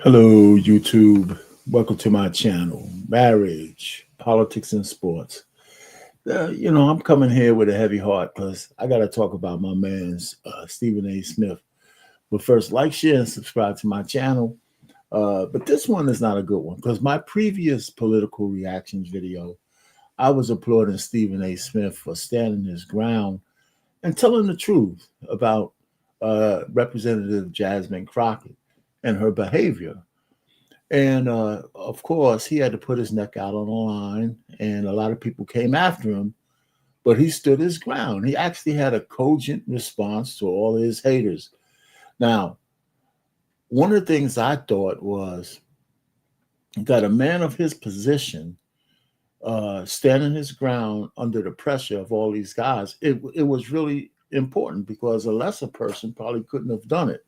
Hello, YouTube. Welcome to my channel, Marriage, Politics, and Sports. I'm coming here with a heavy heart because I got to talk about my man's Stephen A. Smith. But first, like, share, and subscribe to my channel. But this one is not a good one because my previous political reactions video, I was applauding Stephen A. Smith for standing his ground and telling the truth about Representative Jasmine Crokett and her behavior. And of course, he had to put his neck out on the line, and a lot of people came after him, but he stood his ground. He actually had a cogent response to all his haters. Now, one of the things I thought was that a man of his position, standing his ground under the pressure of all these guys, it was really important because a lesser person probably couldn't have done it.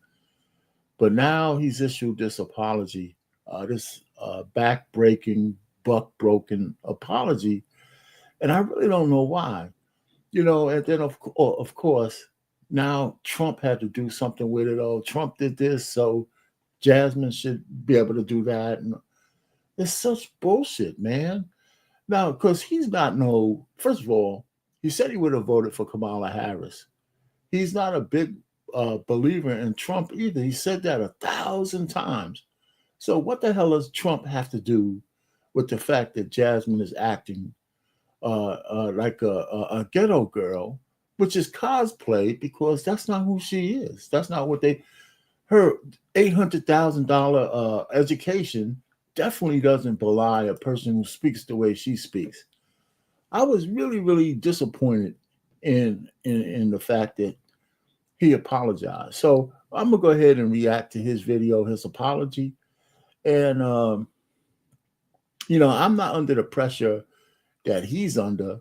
But now he's issued this apology, this back-breaking, buck-broken apology, and I really don't know why. And then of course, now Trump had to do something with it. Oh, Trump did this, so Jasmine should be able to do that. And it's such bullshit, man. Now, because he's not no. First of all, he said he would have voted for Kamala Harris. He's not a big believer in Trump either. He said that 1,000 times. So what the hell does Trump have to do with the fact that Jasmine is acting like a ghetto girl, which is cosplay because that's not who she is. That's not what her $800,000 education definitely doesn't belie a person who speaks the way she speaks. I was really, really disappointed in the fact that he apologized. So I'm gonna go ahead and react to his video, his apology, and I'm not under the pressure that he's under.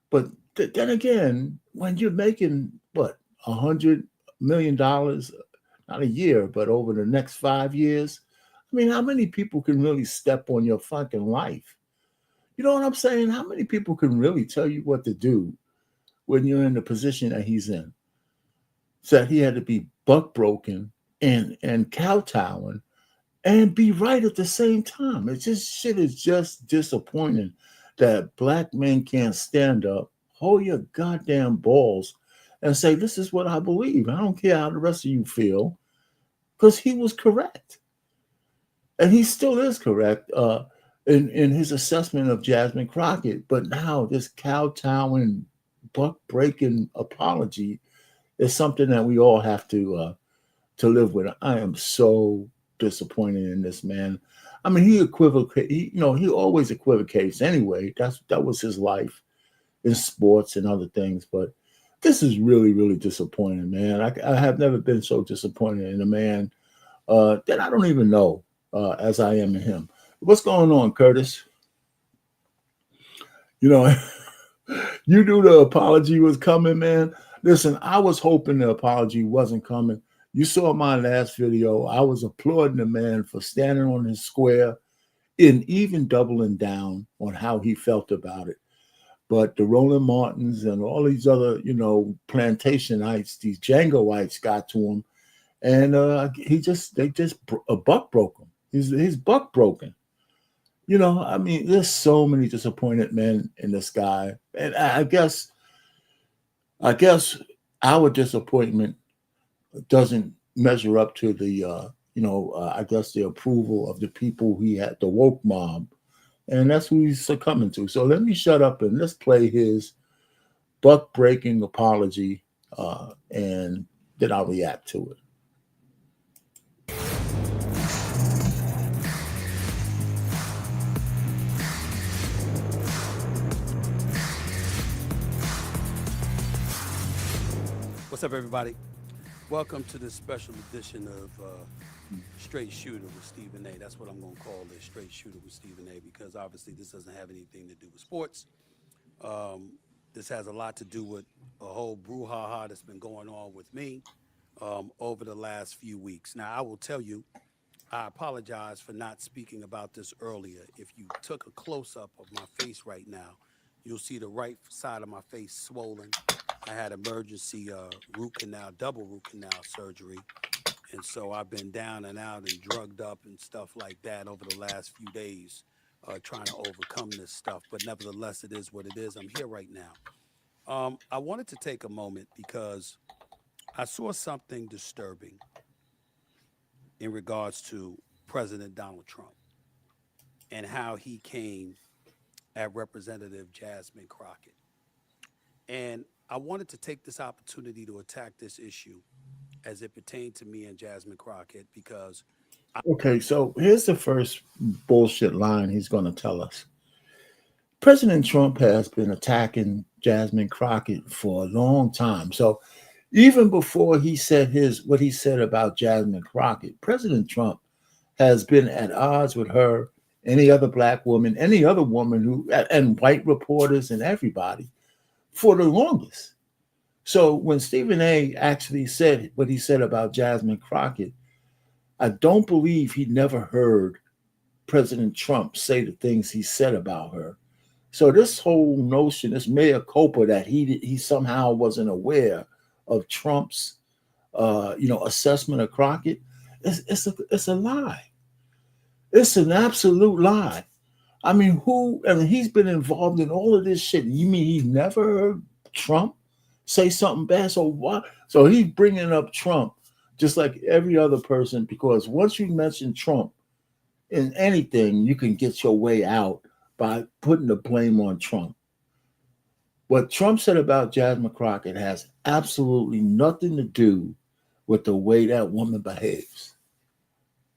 But then again, when you're making what $100 million, not a year, but over the next 5 years, I mean, how many people can really step on your fucking life? You know what I'm saying? How many people can really tell you what to do when you're in the position that he's in? So he had to be buck broken and kowtowing and be right at the same time. It's just shit is just disappointing that black men can't stand up, hold your goddamn balls, and say, this is what I believe. I don't care how the rest of you feel, because he was correct. And he still is correct in his assessment of Jasmine Crockett. But now this kowtowing, buck breaking apology is something that we all have to live with. I am so disappointed in this man. I mean, he equivocate. He always equivocates anyway. That was his life in sports and other things. But this is really, really disappointing, man. I have never been so disappointed in a man that I don't even know as I am in him. What's going on, Curtis? You know, you knew the apology was coming, man. Listen, I was hoping the apology wasn't coming. You saw my last video. I was applauding the man for standing on his square and even doubling down on how he felt about it. But the Roland Martins and all these other, Plantationites, these Djangoites got to him, and they just a buck broke him. He's buck broken. I mean, there's so many disappointed men in this guy, and I guess our disappointment doesn't measure up to the I guess the approval of the people he had, the woke mob, and that's who he's succumbing to. So let me shut up and let's play his buck breaking apology, and then I'll react to it. What's up, everybody? Welcome to this special edition of Straight Shooter with Stephen A. That's what I'm going to call this, Straight Shooter with Stephen A., because obviously this doesn't have anything to do with sports. This has a lot to do with a whole brouhaha that's been going on with me over the last few weeks. Now, I will tell you, I apologize for not speaking about this earlier. If you took a close-up of my face right now, you'll see the right side of my face swollen. I had emergency double root canal surgery, And so I've been down and out and drugged up and stuff like that over the last few days, trying to overcome this stuff. But nevertheless, it is what it is. I'm here right now. I wanted to take a moment because I saw something disturbing in regards to President Donald Trump and how he came at Representative Jasmine Crockett. And I wanted to take this opportunity to attack this issue as it pertained to me and Jasmine Crockett because Okay, so here's the first bullshit line he's going to tell us. President Trump has been attacking Jasmine Crockett for a long time. So even before he said what he said about Jasmine Crockett, President Trump has been at odds with her, any other black woman, any other woman who, and white reporters and everybody for the longest. So when Stephen A actually said what he said about Jasmine Crockett, I don't believe he never heard President Trump say the things he said about her. So this whole notion, this mea culpa that he somehow wasn't aware of Trump's assessment of Crockett, it's a lie. It's an absolute lie. I mean, he's been involved in all of this shit. You mean he never heard Trump say something bad? So what? So he's bringing up Trump just like every other person, because once you mention Trump in anything, you can get your way out by putting the blame on Trump. What Trump said about Jasmine Crockett has absolutely nothing to do with the way that woman behaves.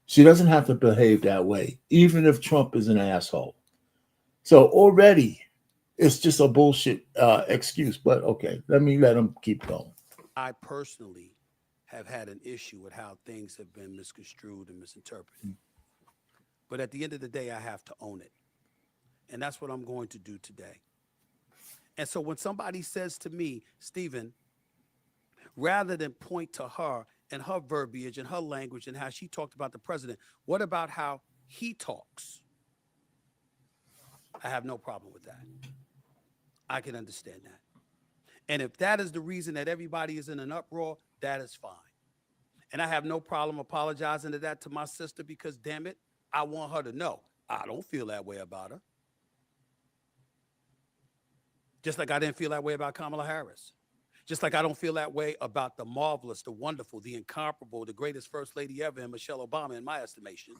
She doesn't have to behave that way, even if Trump is an asshole. So already, it's just a bullshit excuse. But okay, let him keep going. I personally have had an issue with how things have been misconstrued and misinterpreted. But at the end of the day, I have to own it. And that's what I'm going to do today. And so when somebody says to me, Stephen, rather than point to her and her verbiage and her language and how she talked about the president, what about how he talks? I have no problem with that. I can understand that. And if that is the reason that everybody is in an uproar, that is fine. And I have no problem apologizing to that to my sister because, damn it, I want her to know I don't feel that way about her. Just like I didn't feel that way about Kamala Harris. Just like I don't feel that way about the marvelous, the wonderful, the incomparable, the greatest first lady ever, and Michelle Obama, in my estimation,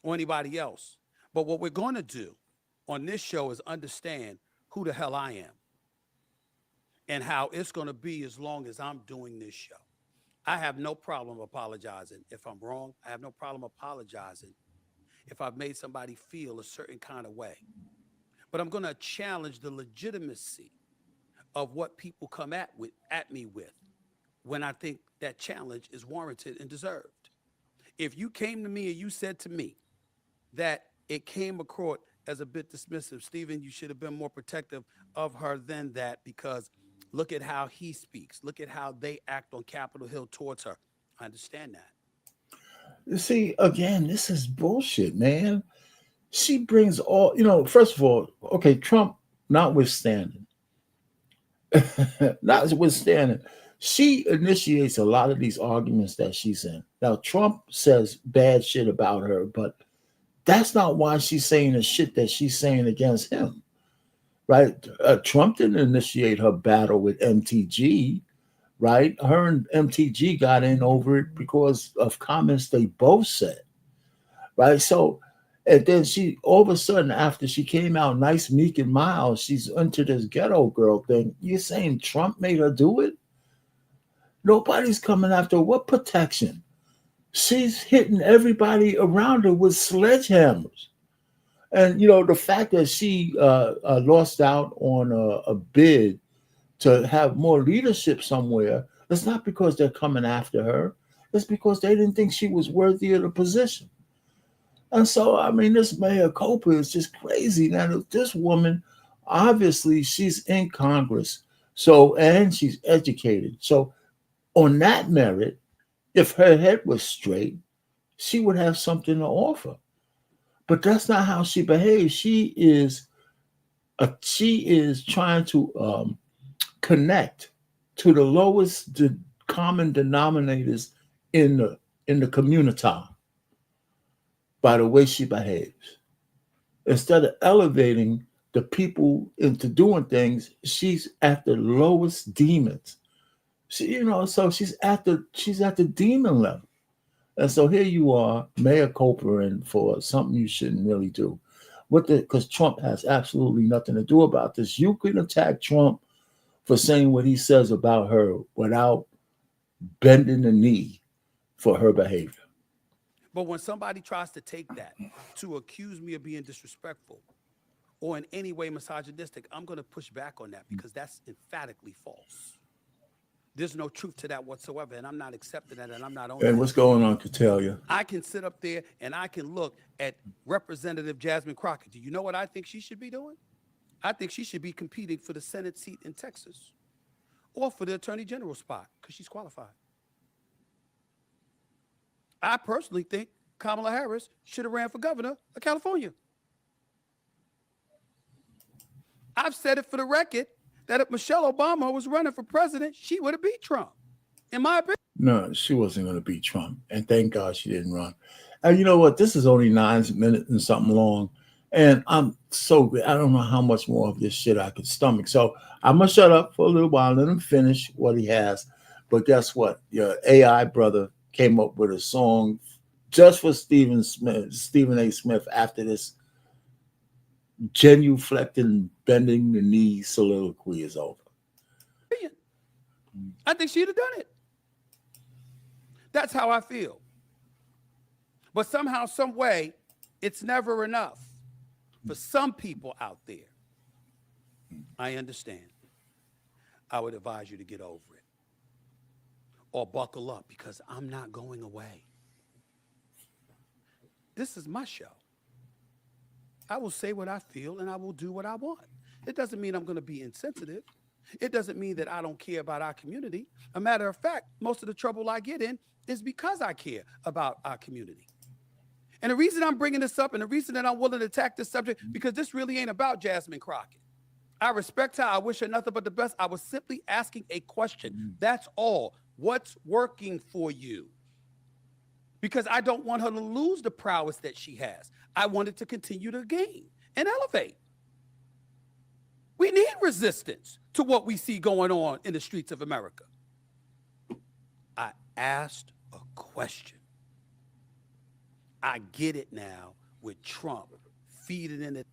or anybody else. But what we're going to do on this show is understand who the hell I am and how it's going to be as long as I'm doing this show. I have no problem apologizing if I'm wrong. I have no problem apologizing if I've made somebody feel a certain kind of way. But I'm going to challenge the legitimacy of what people come at me with when I think that challenge is warranted and deserved. If you came to me and you said to me that it came across as a bit dismissive, Stephen, you should have been more protective of her than that because look at how he speaks. Look at how they act on Capitol Hill towards her. I understand that. You see, again, this is bullshit, man. She brings first of all, okay, Trump notwithstanding, she initiates a lot of these arguments that she's in. Now, Trump says bad shit about her, but that's not why she's saying the shit that she's saying against him, right? Trump didn't initiate her battle with MTG, right? Her and MTG got in over it because of comments they both said, right? So, and then she, all of a sudden, after she came out nice, meek, and mild, she's into this ghetto girl thing. You're saying Trump made her do it? Nobody's coming after her. What protection? She's hitting everybody around her with sledgehammers. And, the fact that she lost out on a bid to have more leadership somewhere, it's not because they're coming after her. It's because they didn't think she was worthy of the position. And so, I mean, this mea culpa is just crazy. Now, this woman, obviously, she's in Congress. So, and she's educated. So, on that merit, if her head was straight, she would have something to offer. But that's not how she behaves. She is trying to connect to the lowest common denominators in the community by the way she behaves. Instead of elevating the people into doing things, she's at the lowest demons. So she's at the demon level. And so here you are, Mayor Copeland, for something you shouldn't really do. Because Trump has absolutely nothing to do about this. You can attack Trump for saying what he says about her without bending the knee for her behavior. But when somebody tries to take that to accuse me of being disrespectful or in any way misogynistic, I'm going to push back on that because that's emphatically false. There's no truth to that whatsoever, and I'm not accepting that, and I'm not owning And what's going on, Catellia? I can sit up there and I can look at Representative Jasmine Crokett. Do you know what I think she should be doing? I think she should be competing for the Senate seat in Texas or for the Attorney General spot because she's qualified. I personally think Kamala Harris should have ran for governor of California. I've said it for the record that if Michelle Obama was running for president, she would have beat Trump, in my opinion. No, she wasn't going to beat Trump. And thank God she didn't run. And you know what? This is only 9 minutes and something long. And I don't know how much more of this shit I could stomach. So I'm going to shut up for a little while, let him finish what he has. But guess what? Your AI brother came up with a song just for Stephen A. Smith after this genuflecting, bending the knee soliloquy is over. I think she'd have done it. That's how I feel. But somehow, some way, it's never enough for some people out there. I understand. I would advise you to get over it or buckle up because I'm not going away. This is my show. I will say what I feel and I will do what I want. It doesn't mean I'm going to be insensitive. It doesn't mean that I don't care about our community. A matter of fact, most of the trouble I get in is because I care about our community. And the reason I'm bringing this up and the reason that I'm willing to attack this subject, because this really ain't about Jasmine Crokett. I respect her. I wish her nothing but the best. I was simply asking a question. That's all. What's working for you? Because I don't want her to lose the prowess that she has. I want it to continue to gain and elevate. We need resistance to what we see going on in the streets of America. I asked a question. I get it now with Trump feeding in it.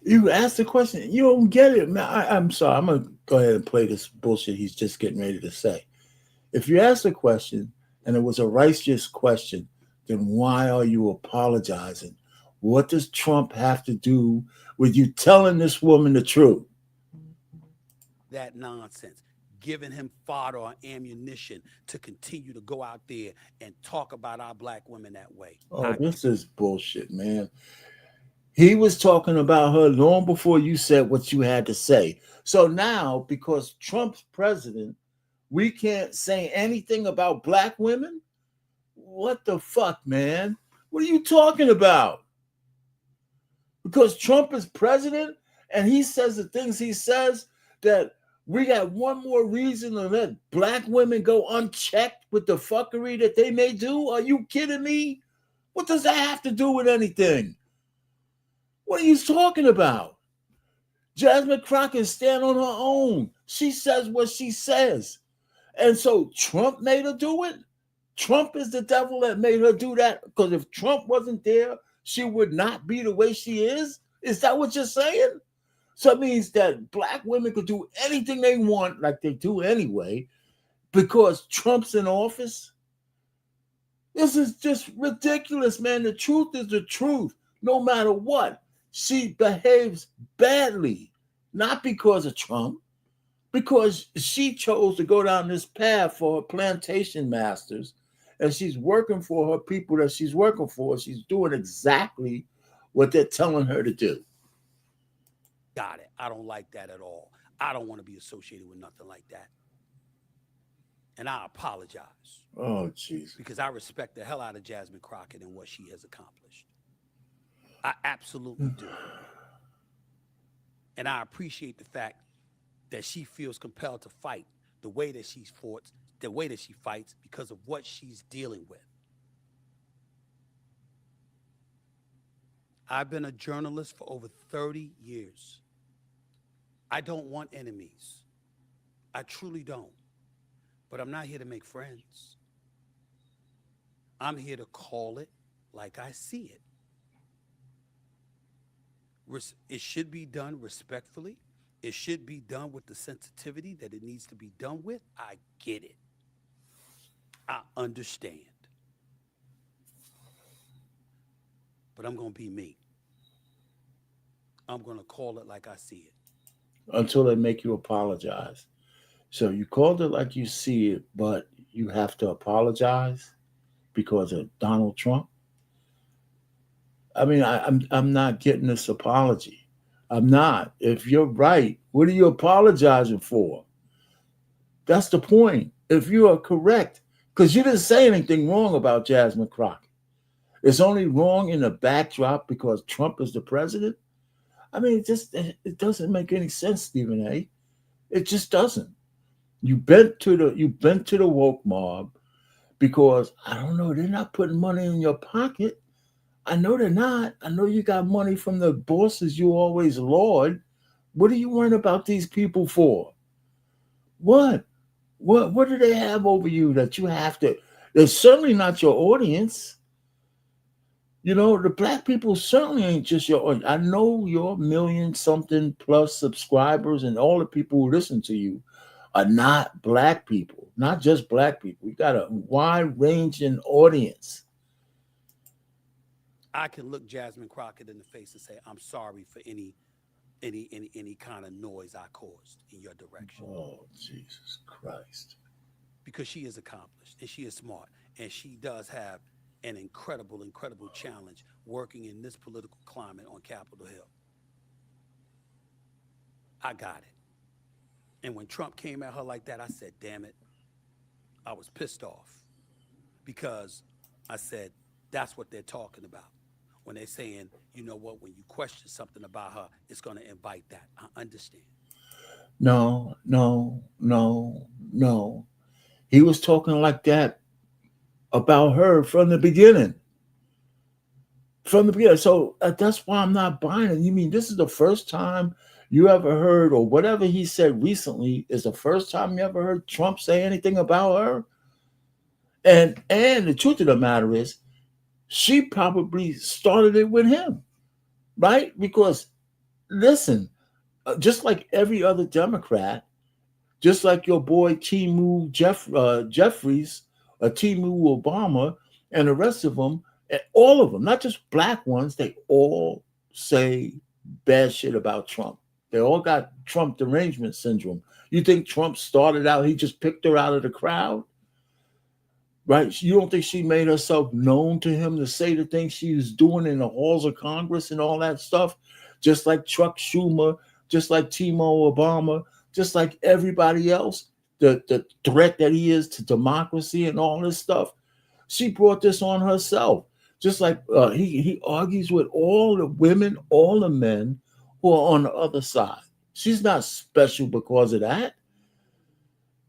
You asked the question. You don't get it, man. I'm sorry. I'm going to go ahead and play this bullshit he's just getting ready to say. If you asked a question and it was a righteous question, then why are you apologizing? What does Trump have to do with you telling this woman the truth? That nonsense, giving him fodder or ammunition to continue to go out there and talk about our black women that way. Oh, this is bullshit, man. He was talking about her long before you said what you had to say. So now, because Trump's president, we can't say anything about black women? What the fuck, man? What are you talking about? Because Trump is president and he says the things he says, that we got one more reason to let black women go unchecked with the fuckery that they may do? Are you kidding me? What does that have to do with anything? What are you talking about? Jasmine Crokett stand on her own. She says what she says. And so Trump made her do it? Trump is the devil that made her do that? Because if Trump wasn't there, she would not be the way she is? Is that what you're saying? So it means that black women could do anything they want, like they do anyway, because Trump's in office? This is just ridiculous, man. The truth is the truth, no matter what. She behaves badly, not because of Trump, because she chose to go down this path for her plantation masters, and she's working for her people that she's working for. She's doing exactly what they're telling her to do. Got it. I don't like that at all. I don't want to be associated with nothing like that. And I apologize. Oh, jeez. Because I respect the hell out of Jasmine Crokett and what she has accomplished. I absolutely do. And I appreciate the fact that she feels compelled to fight the way that she's fought the way that she fights because of what she's dealing with. I've been a journalist for over 30 years. I don't want enemies. I truly don't. But I'm not here to make friends. I'm here to call it like I see it. It should be done respectfully. It should be done with the sensitivity that it needs to be done with. I get it. I understand. But I'm going to be me. I'm going to call it like I see it. Until they make you apologize. So you called it like you see it, but you have to apologize because of Donald Trump. I mean, I'm not getting this apology. I'm not. If you're right, what are you apologizing for? That's the point. If you are correct, because you didn't say anything wrong about Jasmine Crokett. It's only wrong in the backdrop because Trump is the president. I mean, it doesn't make any sense, Stephen A. It just doesn't. You bent to the woke mob because I don't know, they're not putting money in your pocket. I know they're not. I know you got money from the bosses you always laud. What are you worrying about these people for? What do they have over you that you have to? They're certainly not your audience. You know, the black people certainly ain't just your audience. I know your million something plus subscribers and all the people who listen to you are not black people, not just black people. You got a wide ranging audience. I can look Jasmine Crokett in the face and say, I'm sorry for any kind of noise I caused in your direction. Oh, Jesus Christ. Because she is accomplished and she is smart and she does have an incredible challenge working in this political climate on Capitol Hill. I got it. And when Trump came at her like that, I said, damn it. I was pissed off because I said, that's what they're talking about. When they're saying, you know what, when you question something about her, it's going to invite that. I understand. No. He was talking like that about her from the beginning. So that's why I'm not buying it. You mean this is the first time you ever heard, or whatever he said recently is the first time you ever heard Trump say anything about her? And the truth of the matter is, she probably started it with him, right? Because, listen, just like every other Democrat, just like your boy Timu Jeffries, Timu Obama, and the rest of them, all of them, not just black ones, they all say bad shit about Trump. They all got Trump derangement syndrome. You think Trump started out, he just picked her out of the crowd? Right? You don't think she made herself known to him to say the things she was doing in the halls of Congress and all that stuff? Just like Chuck Schumer, just like Timo Obama, just like everybody else, the threat that he is to democracy and all this stuff. She brought this on herself. Just like he argues with all the women, all the men who are on the other side. She's not special because of that.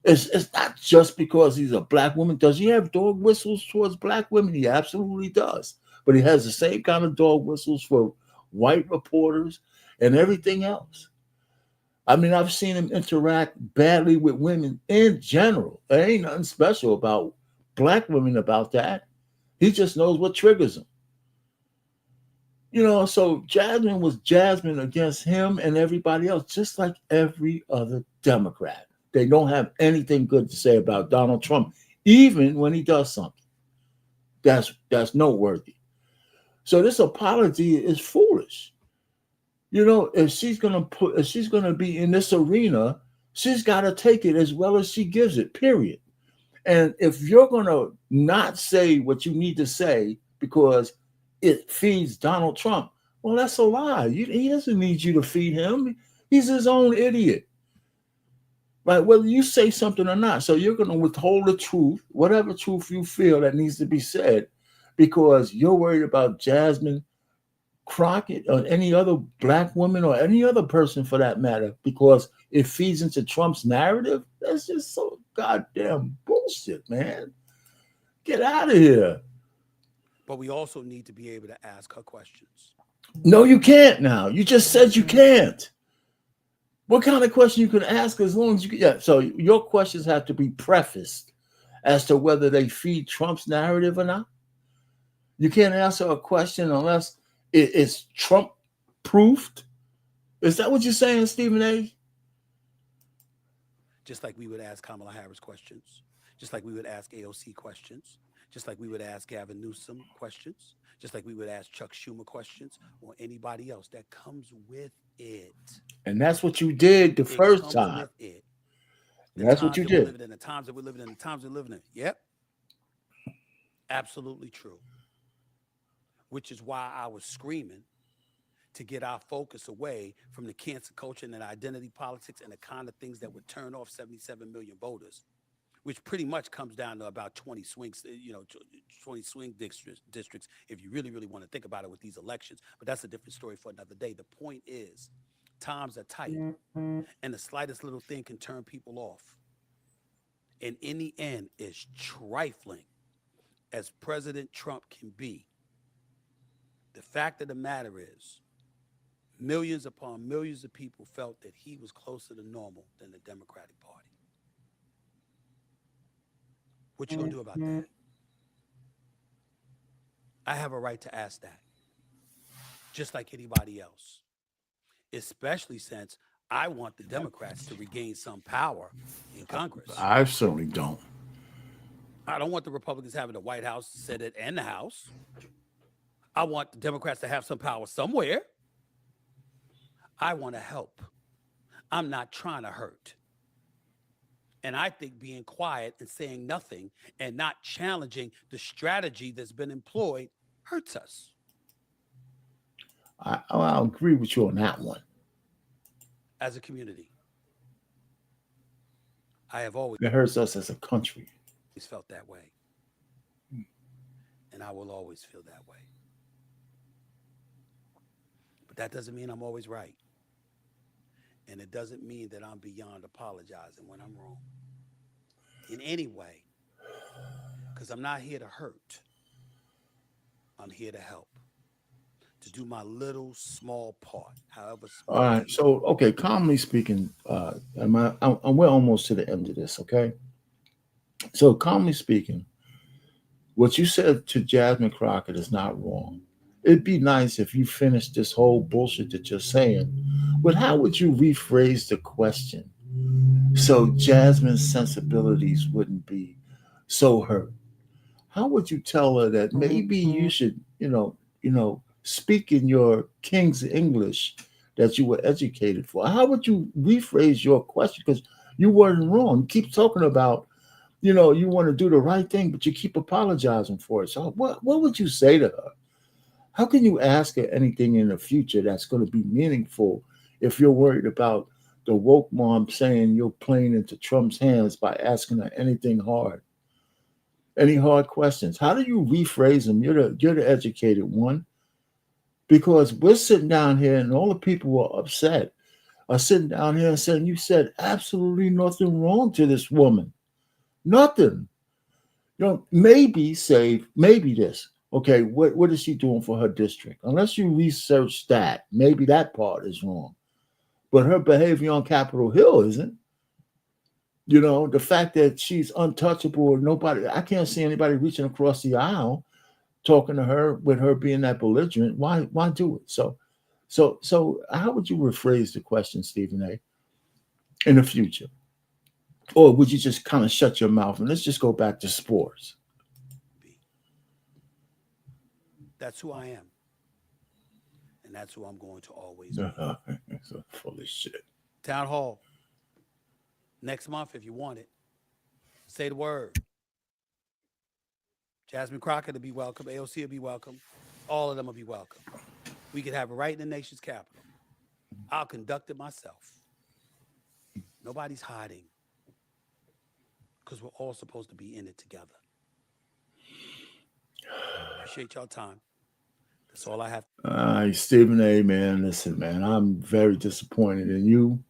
It's not just because he's a black woman. Does he have dog whistles towards black women? He absolutely does. But he has the same kind of dog whistles for white reporters and everything else. I mean, I've seen him interact badly with women in general. There ain't nothing special about black women about that. He just knows what triggers him. You know, so Jasmine was Jasmine against him and everybody else, just like every other Democrat. They don't have anything good to say about Donald Trump, even when he does something that's noteworthy. So this apology is foolish. You know, if she's gonna be in this arena, she's got to take it as well as she gives it. Period. And if you're gonna not say what you need to say because it feeds Donald Trump, well, that's a lie. He doesn't need you to feed him. He's his own idiot. Right, whether you say something or not. So you're going to withhold the truth, whatever truth you feel that needs to be said, because you're worried about Jasmine Crockett or any other black woman or any other person for that matter, because it feeds into Trump's narrative. That's just so goddamn bullshit, man. Get out of here. But we also need to be able to ask her questions. No, you can't now. You just said you can't. What kind of question you can ask as long as you can? Yeah, so your questions have to be prefaced as to whether they feed Trump's narrative or not. You can't answer a question unless it's Trump proofed. Is that what you're saying, Stephen A? Just like we would ask Kamala Harris questions, just like we would ask AOC questions, just like we would ask Gavin Newsom questions, just like we would ask Chuck Schumer questions or anybody else. That comes with it. And that's what you did the first comes time. With it. That's what you did. Living in, the times that we're living in, the times we're living in. Yep. Absolutely true. Which is why I was screaming to get our focus away from the cancer culture and identity politics and the kind of things that would turn off 77 million voters, which pretty much comes down to about 20 swings, 20 swing districts, if you really, really want to think about it with these elections. But that's a different story for another day. The point is, times are tight, and the slightest little thing can turn people off. And in the end, as trifling as President Trump can be, the fact of the matter is, millions upon millions of people felt that he was closer to normal than the Democratic Party. What you gonna do about that? I have a right to ask that, just like anybody else, especially since I want the Democrats to regain some power in Congress. I certainly don't. I don't want the Republicans having the White House, Senate, and the House. I want the Democrats to have some power somewhere. I want to help. I'm not trying to hurt. And I think being quiet and saying nothing and not challenging the strategy that's been employed hurts us. I'll agree with you on that one. As a community, I have always It hurts us as a country. felt that way. And I will always feel that way. But that doesn't mean I'm always right. And it doesn't mean that I'm beyond apologizing when I'm wrong in any way, because I'm not here to hurt. I'm here to help, to do my little small part, however small. All right. So, okay, calmly speaking, we're almost to the end of this, okay? So, calmly speaking, what you said to Jasmine Crokett is not wrong. It'd be nice if you finished this whole bullshit that you're saying, but how would you rephrase the question so Jasmine's sensibilities wouldn't be so hurt? How would you tell her that maybe you should, speak in your King's English that you were educated for? How would you rephrase your question? Because you weren't wrong. You keep talking about, you want to do the right thing, but you keep apologizing for it. So what would you say to her? How can you ask her anything in the future that's going to be meaningful if you're worried about the woke mom saying you're playing into Trump's hands by asking her anything hard? Any hard questions? How do you rephrase them? You're the educated one. Because we're sitting down here and all the people who are upset are sitting down here and saying, you said absolutely nothing wrong to this woman. Nothing. Maybe this. Okay, what is she doing for her district? Unless you research that, maybe that part is wrong. But her behavior on Capitol Hill isn't. The fact that she's untouchable or nobody, I can't see anybody reaching across the aisle talking to her with her being that belligerent. Why do it? So how would you rephrase the question, Stephen A., in the future? Or would you just kind of shut your mouth and let's just go back to sports? That's who I am. And that's who I'm going to always be. It's full of shit. Town Hall. Next month, if you want it. Say the word. Jasmine Crokett will be welcome. AOC will be welcome. All of them will be welcome. We could have it right in the nation's capital. I'll conduct it myself. Nobody's hiding. Because we're all supposed to be in it together. Appreciate y'all time. That's all I have. Stephen A, man, listen, man, I'm very disappointed in you.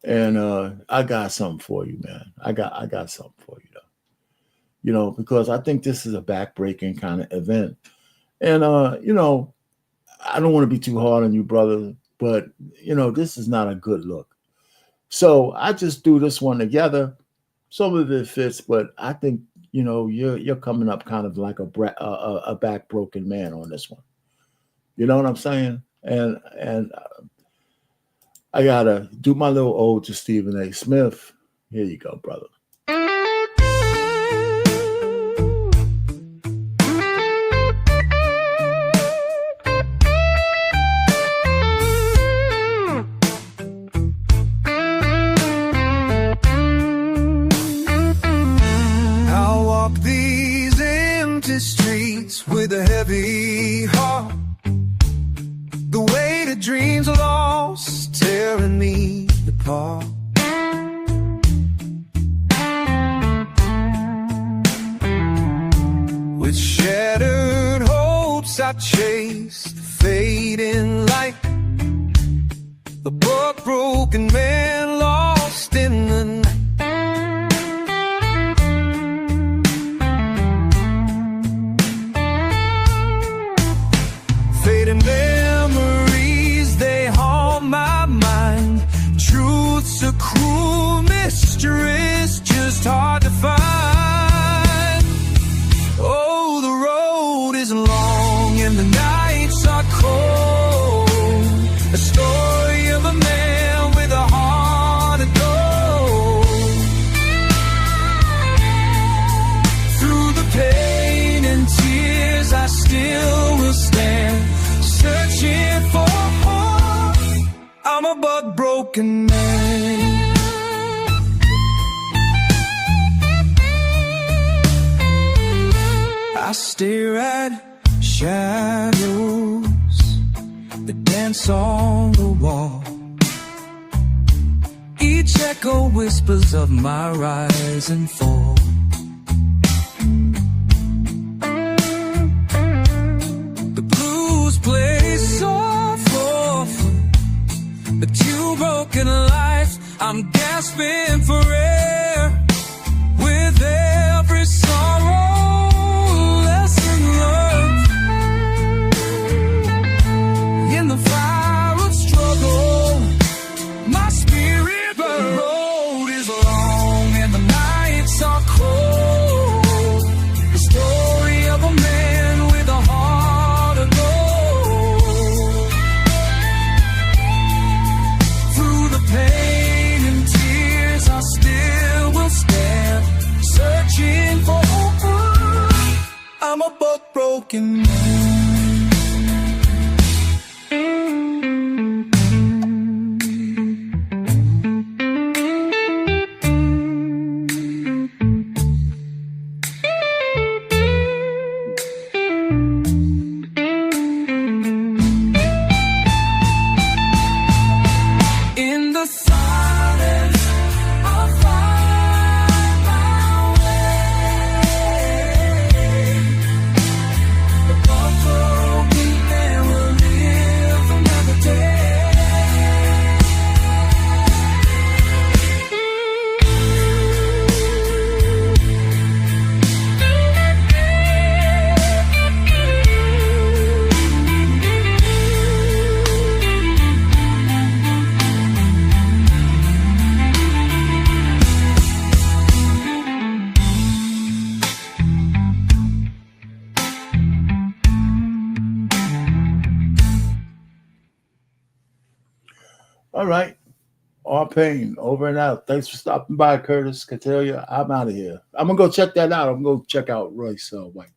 And I got something for you, man. I got something for you though. Because I think this is a backbreaking kind of event. And I don't want to be too hard on you, brother, but this is not a good look. So I just threw this one together. Some of it fits, but I think you're coming up kind of like a back broken man on this one. You know what I'm saying? And I gotta do my little ode to Stephen A. Smith. Here you go, brother. I'll walk these empty streets with a heavy heart. The weight of dreams lost, tearing me apart. With shattered hopes I chased the fading light. A broken man lost in the night. Fading memories, they haunt my mind. Truth's a cruel mistress, just hard to find. Oh, the road is long and the nights are cold. A story of a man with a heart of gold. Through the pain and tears I still will stand, searching for hope. I'm a but broken man. I stare at shadows that dance on the wall. Each echo whispers of my rise and fall. The blues play soft, but two broken lives, I'm gasping for air. With every sorrow, lesson learned. In the fire of struggle, my spirit burns. The road is long and the nights are cold. The story of a man with a heart of gold. Through the pain and tears I still will stand, searching for hope. I'm a but broken man. In the silence, I'll find my way. The broken man will live another day. All right. All pain over and out. Thanks for stopping by, Curtis. Catellia. I'm out of here. I'm gonna go check that out. I'm gonna go check out Royce White.